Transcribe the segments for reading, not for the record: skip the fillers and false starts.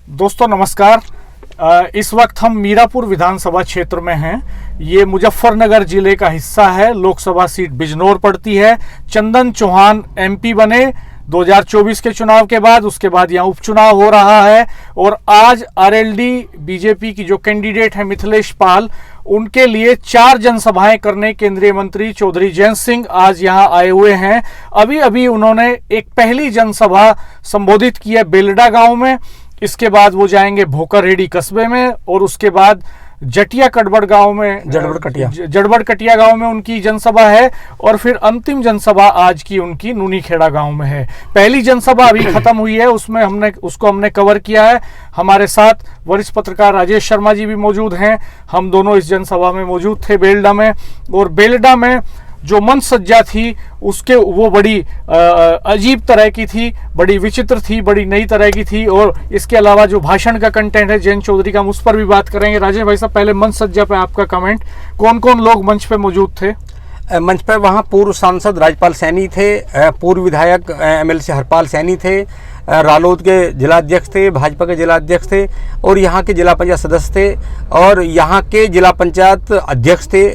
दोस्तों नमस्कार। इस वक्त हम मीरापुर विधानसभा क्षेत्र में हैं। ये मुजफ्फरनगर जिले का हिस्सा है। लोकसभा सीट बिजनौर पड़ती है। चंदन चौहान एमपी बने 2024 के चुनाव के बाद। उसके बाद यहाँ उपचुनाव हो रहा है और आज आरएलडी बीजेपी की जो कैंडिडेट है मिथिलेश पाल, उनके लिए 4 जनसभाएं करने केंद्रीय मंत्री चौधरी जयंत सिंह आज यहां आए हुए हैं। अभी अभी उन्होंने एक पहली जनसभा संबोधित की है बेलडा गांव में। इसके बाद वो जाएंगे भोकरहेड़ी कस्बे में और उसके बाद जटिया कटबड़ गांव में, जड़बड़ कटिया गांव में उनकी जनसभा है और फिर अंतिम जनसभा आज की उनकी नूनीखेड़ा गांव में है। पहली जनसभा अभी खत्म हुई है, उसमें हमने कवर किया है। हमारे साथ वरिष्ठ पत्रकार राजेश शर्मा जी भी मौजूद हैं। हम दोनों इस जनसभा में मौजूद थे बेलडा में। और बेलडा में जो मंच सज्जा थी उसके वो बड़ी अजीब तरह की थी, बड़ी विचित्र थी, बड़ी नई तरह की थी। और इसके अलावा जो भाषण का कंटेंट है जयंत चौधरी का, हम उस पर भी बात करेंगे। राजेश भाई साहब, पहले मंच सज्जा पे आपका कमेंट, कौन कौन लोग मंच पे मौजूद थे? मंच पर वहाँ पूर्व सांसद राजपाल सैनी थे, पूर्व विधायक एमएलसी हरपाल सैनी थे, रालोद के जिलाध्यक्ष थे, भाजपा के जिलाध्यक्ष थे और यहाँ के जिला पंचायत सदस्य थे और यहाँ के जिला पंचायत अध्यक्ष थे।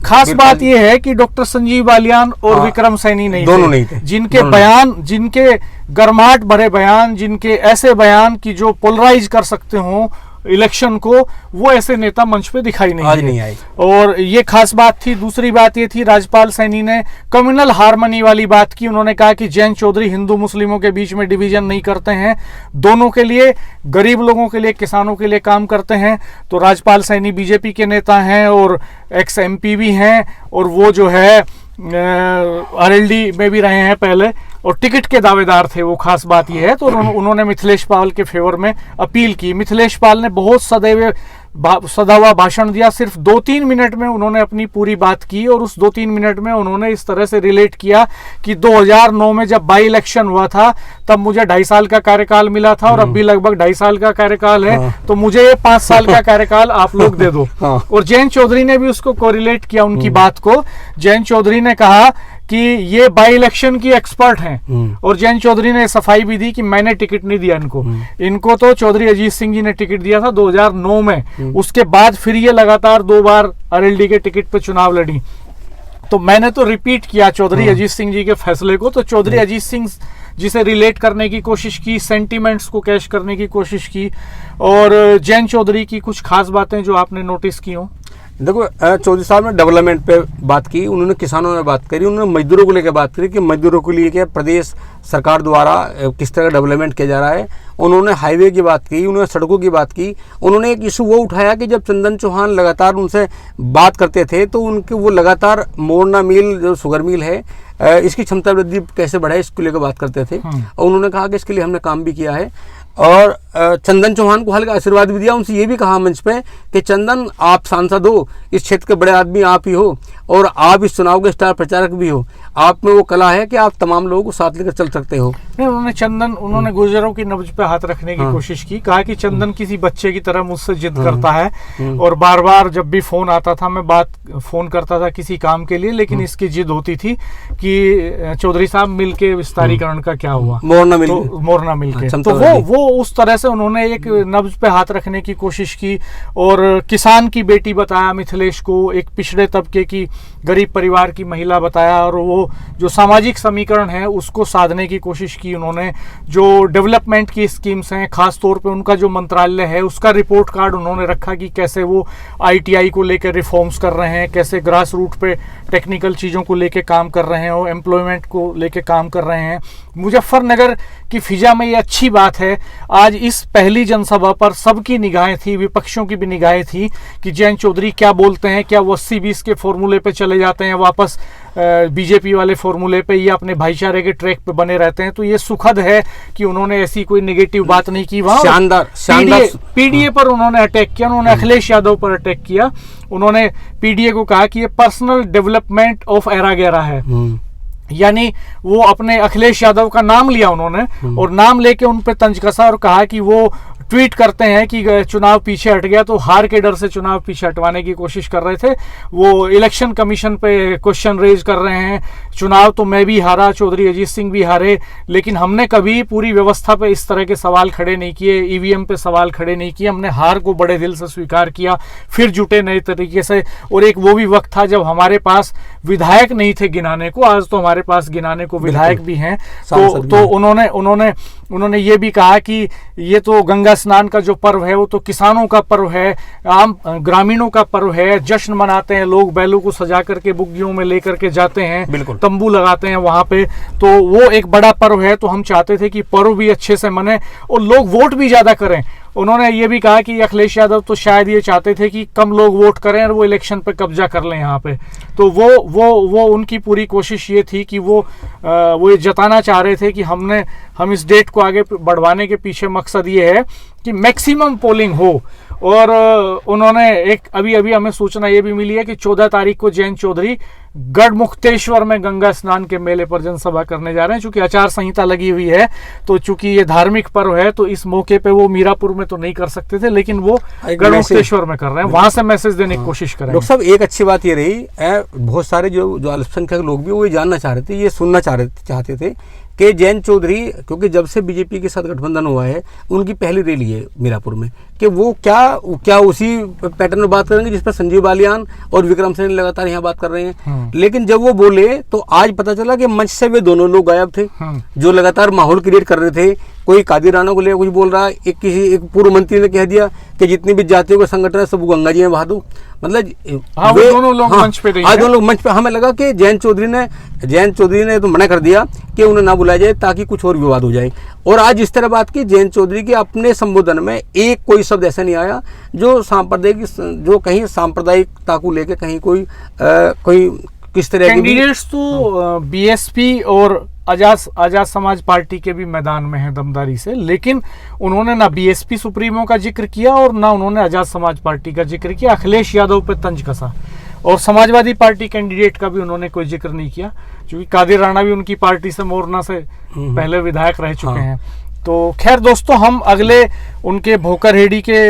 खास बात यह है कि डॉक्टर संजीव बालियान और विक्रम सैनी दोनों नहीं थे। जिनके बयान, जिनके गर्माहट भरे बयान, जिनके ऐसे बयान की जो पोलराइज कर सकते हो इलेक्शन को, वो ऐसे नेता मंच पे दिखाई नहीं आए। और ये खास बात थी। दूसरी बात ये थी, राजपाल सैनी ने कम्युनल हार्मनी वाली बात की। उन्होंने कहा कि जयंत चौधरी हिंदू मुस्लिमों के बीच में डिवीजन नहीं करते हैं, दोनों के लिए, गरीब लोगों के लिए, किसानों के लिए काम करते हैं। तो राजपाल सैनी बीजेपी के नेता हैं और एक्स एमपी भी हैं और वो जो है आरएलडी में भी रहे हैं पहले और टिकट के दावेदार थे। वो खास बात यह है। तो उन्होंने मिथिलेश पाल के फेवर में अपील की। मिथिलेश पाल ने बहुत सदा हुआ भाषण दिया। सिर्फ 2-3 मिनट में उन्होंने अपनी पूरी बात की और उस 2-3 मिनट में उन्होंने इस तरह से रिलेट किया कि 2009 में जब बाई इलेक्शन हुआ था तब मुझे 2.5 साल का कार्यकाल मिला था और अब भी लगभग 2.5 साल का कार्यकाल है, तो मुझे ये 5 साल का कार्यकाल आप लोग दे दो। और जयंत चौधरी ने भी उसको कोरिलेट किया उनकी बात को। जयंत चौधरी ने कहा कि ये बाई इलेक्शन की एक्सपर्ट हैं और जयंत चौधरी ने सफाई भी दी कि मैंने टिकट नहीं दिया इनको तो चौधरी अजीत सिंह जी ने टिकट दिया था 2009 में। उसके बाद फिर ये लगातार 2 बार आरएलडी के टिकट पे चुनाव लड़ी। तो मैंने तो रिपीट किया चौधरी अजीत सिंह जी के फैसले को। तो चौधरी अजीत सिंह जिसे रिलेट करने की कोशिश की, सेंटिमेंट्स को कैश करने की कोशिश की। और जयंत चौधरी की कुछ खास बातें जो आपने नोटिस की हो? देखो, चौधरी साहब ने डेवलपमेंट पे बात की, उन्होंने किसानों में बात करी, उन्होंने मजदूरों को लेकर बात करी कि मजदूरों को लेकर प्रदेश सरकार द्वारा किस तरह डेवलपमेंट किया जा रहा है। उन्होंने हाईवे की बात की, उन्होंने सड़कों की बात की। उन्होंने एक इशू वो उठाया कि जब चंदन चौहान लगातार उनसे बात करते थे तो उनके वो लगातार मोरना मिल जो शुगर मिल है इसकी क्षमता वृद्धि कैसे बढ़ाए इसको लेकर बात करते थे। और उन्होंने कहा कि इसके लिए हमने काम भी किया है और चंदन चौहान को हल्का आशीर्वाद भी दिया। उनसे ये भी कहा मंच पे कि चंदन, आप सांसद हो, इस क्षेत्र के बड़े आदमी आप ही हो और आप इस चुनाव के स्टार प्रचारक भी हो। आप में वो कला है कि आप तमाम लोगों को साथ लेकर चल सकते हो। नहीं, उन्होंने गुर्जरों की नब्ज पे हाथ रखने की कोशिश की। कहा कि चंदन किसी बच्चे की तरह मुझसे जिद करता है और बार बार जब भी फोन आता था मैं फोन करता था किसी काम के लिए, लेकिन इसकी जिद होती थी कि चौधरी साहब मिल के विस्तारीकरण का क्या हुआ, मोरना मिल के। तो वो उस तरह से उन्होंने एक नब्ज पे हाथ रखने की कोशिश की। और किसान की बेटी बताया मिथिलेश को, एक पिछड़े तबके की गरीब परिवार की महिला बताया और वो जो सामाजिक समीकरण है उसको साधने की कोशिश की उन्होंने। जो डेवलपमेंट की स्कीम्स हैं, खास तौर पे उनका जो मंत्रालय है उसका रिपोर्ट कार्ड उन्होंने रखा कि कैसे वो आईटीआई को लेकर रिफॉर्म्स कर रहे हैं, कैसे ग्रास रूट पे टेक्निकल चीज़ों को लेकर काम कर रहे हैं और एम्प्लॉयमेंट को लेकर काम कर रहे हैं। मुजफ्फरनगर की फिजा में ये अच्छी बात है। आज इस पहली जनसभा पर सबकी निगाहें थी, विपक्षों की भी निगाहें थी कि जयंत चौधरी क्या बोलते हैं, क्या वो 80-20 के फॉर्मूले पे चले जाते हैं वापस बीजेपी वाले फॉर्मूले पे, या अपने भाईचारे के ट्रैक पे बने रहते हैं। तो ये सुखद है कि उन्होंने ऐसी कोई नेगेटिव बात नहीं की। वहां शानदार पीडीए पर उन्होंने अटैक किया, उन्होंने अखिलेश यादव पर अटैक किया। उन्होंने पीडीए को कहा कि ये पर्सनल डेवलपमेंट ऑफ एरा गैरा है, यानी वो अपने अखिलेश यादव का नाम लिया उन्होंने और नाम लेके उन पे तंज कसा और कहा कि वो ट्वीट करते हैं कि चुनाव पीछे हट गया, तो हार के डर से चुनाव पीछे हटवाने की कोशिश कर रहे थे। वो इलेक्शन कमीशन पे क्वेश्चन रेज कर रहे हैं, चुनाव तो मैं भी हारा, चौधरी अजीत सिंह भी हारे, लेकिन हमने कभी पूरी व्यवस्था पे इस तरह के सवाल खड़े नहीं किए, ईवीएम पे सवाल खड़े नहीं किए। हमने हार को बड़े दिल से स्वीकार किया, फिर जुटे नए तरीके से। और एक वो भी वक्त था जब हमारे पास विधायक नहीं थे गिनाने को, आज तो हमारे पास गिनाने को विधायक भी हैं। तो उन्होंने ये भी कहा कि ये तो गंगा स्नान का जो पर्व है वो तो किसानों का पर्व है, आम ग्रामीणों का पर्व है, जश्न मनाते हैं लोग, बैलों को सजा करके बुग्गियों में लेकर के जाते हैं, तंबू लगाते हैं वहां पे, तो वो एक बड़ा पर्व है। तो हम चाहते थे कि पर्व भी अच्छे से मने और लोग वोट भी ज्यादा करें। उन्होंने ये भी कहा कि अखिलेश यादव तो शायद ये चाहते थे कि कम लोग वोट करें और वो इलेक्शन पे कब्जा कर लें यहाँ पे। तो वो उनकी पूरी कोशिश ये थी कि वो ये जताना चाह रहे थे कि हम इस डेट को आगे बढ़वाने के पीछे मकसद ये है कि मैक्सिमम पोलिंग हो। और उन्होंने एक अभी हमें सूचना ये भी मिली है कि 14 तारीख को जयंत चौधरी गढ़मुक्तेश्वर में गंगा स्नान के मेले पर जनसभा करने जा रहे हैं। चूंकि आचार संहिता लगी हुई है, तो चूंकि ये धार्मिक पर्व है, तो इस मौके पे वो मीरापुर में तो नहीं कर सकते थे, लेकिन वो गढ़मुक्तेश्वर में कर रहे हैं, वहां से मैसेज देने की कोशिश करें। डॉक्टर साहब, एक अच्छी बात ये रही, बहुत सारे जो अल्पसंख्यक लोग भी वो जानना चाह रहे थे, ये सुनना चाहते थे कि जयंत चौधरी, क्योंकि जब से बीजेपी के साथ गठबंधन हुआ है, उनकी पहली रैली है मीरापुर में, कि वो क्या उसी पैटर्न में बात करेंगे जिस पर संजीव बालियान और विक्रम सेन लगातार यहाँ बात कर रहे हैं। लेकिन जब वो बोले तो आज पता चला कि मंच से वे दोनों लोग गायब थे जो लगातार माहौल क्रिएट कर रहे थे। कोई कादिर राणा को लेकर कुछ बोल रहा है, एक पूर्व मंत्री ने कह दिया कि जितनी भी जातियों का संगठन है सब गंगा जी में बहा दो। मतलब दोनों लोग मंच पे आज दोनों लोग मंच पे। हमें लगा कि जयंत चौधरी ने तो मना कर दिया कि उन्हें ना बुलाया जाए ताकि कुछ और विवाद हो जाए। और आज इस तरह बात की जयंत चौधरी के अपने संबोधन में एक कोई शब्द ऐसा नहीं आया जो कहीं सांप्रदायिकता को लेकर कहीं कोई किस तरह कैंडिडेट्स तो बीएसपी और आजाद समाज पार्टी के भी मैदान में है दमदारी से, लेकिन उन्होंने ना बीएसपी सुप्रीमो का जिक्र किया और ना उन्होंने आजाद समाज पार्टी का जिक्र किया। अखिलेश यादव पे तंज कसा और समाजवादी पार्टी कैंडिडेट का भी उन्होंने कोई जिक्र नहीं किया, क्योंकि कादिर राणा भी उनकी पार्टी से मोरना से पहले विधायक रह चुके हैं। तो खैर दोस्तों, हम अगले उनके भोकर हेडी के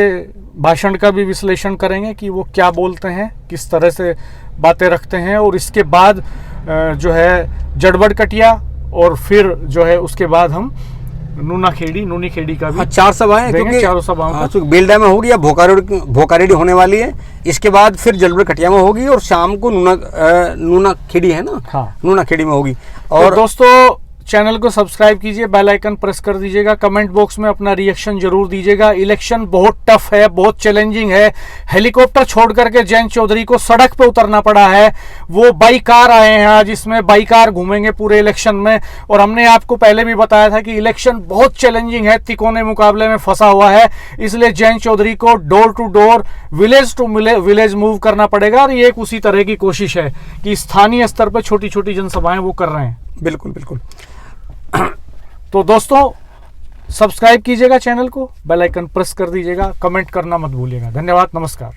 भाषण का भी विश्लेषण करेंगे कि वो क्या बोलते हैं, किस तरह से बातें रखते हैं। और इसके बाद जो है जड़बड़ कटिया और फिर जो है उसके बाद हम नूनी खेड़ी का भी 4 सभाएं, क्योंकि चारों सभाओं बेलडा में होगी या भोकारेडी होने वाली है। इसके बाद फिर जलबड़ कटिया में होगी और शाम को नूना खेड़ी है ना, नूना खेड़ी में होगी। और तो दोस्तों चैनल को सब्सक्राइब कीजिए, बेल आइकन प्रेस कर दीजिएगा, कमेंट बॉक्स में अपना रिएक्शन जरूर दीजिएगा। इलेक्शन बहुत टफ है, बहुत चैलेंजिंग है। हेलीकॉप्टर छोड़ करके जयंत चौधरी को सड़क पे उतरना पड़ा है। वो बाई कार आए हैं आज, इसमें बाई कार घूमेंगे पूरे इलेक्शन में। और हमने आपको पहले भी बताया था कि इलेक्शन बहुत चैलेंजिंग है, तिकोने मुकाबले में फंसा हुआ है। इसलिए जयंत चौधरी को door to door, village to village move करना पड़ेगा। और ये एक उसी तरह की कोशिश है कि स्थानीय स्तर पर छोटी छोटी जनसभाएं वो कर रहे हैं। बिल्कुल बिल्कुल। तो दोस्तों सब्सक्राइब कीजिएगा चैनल को, बेल आइकन प्रेस कर दीजिएगा, कमेंट करना मत भूलिएगा। धन्यवाद, नमस्कार।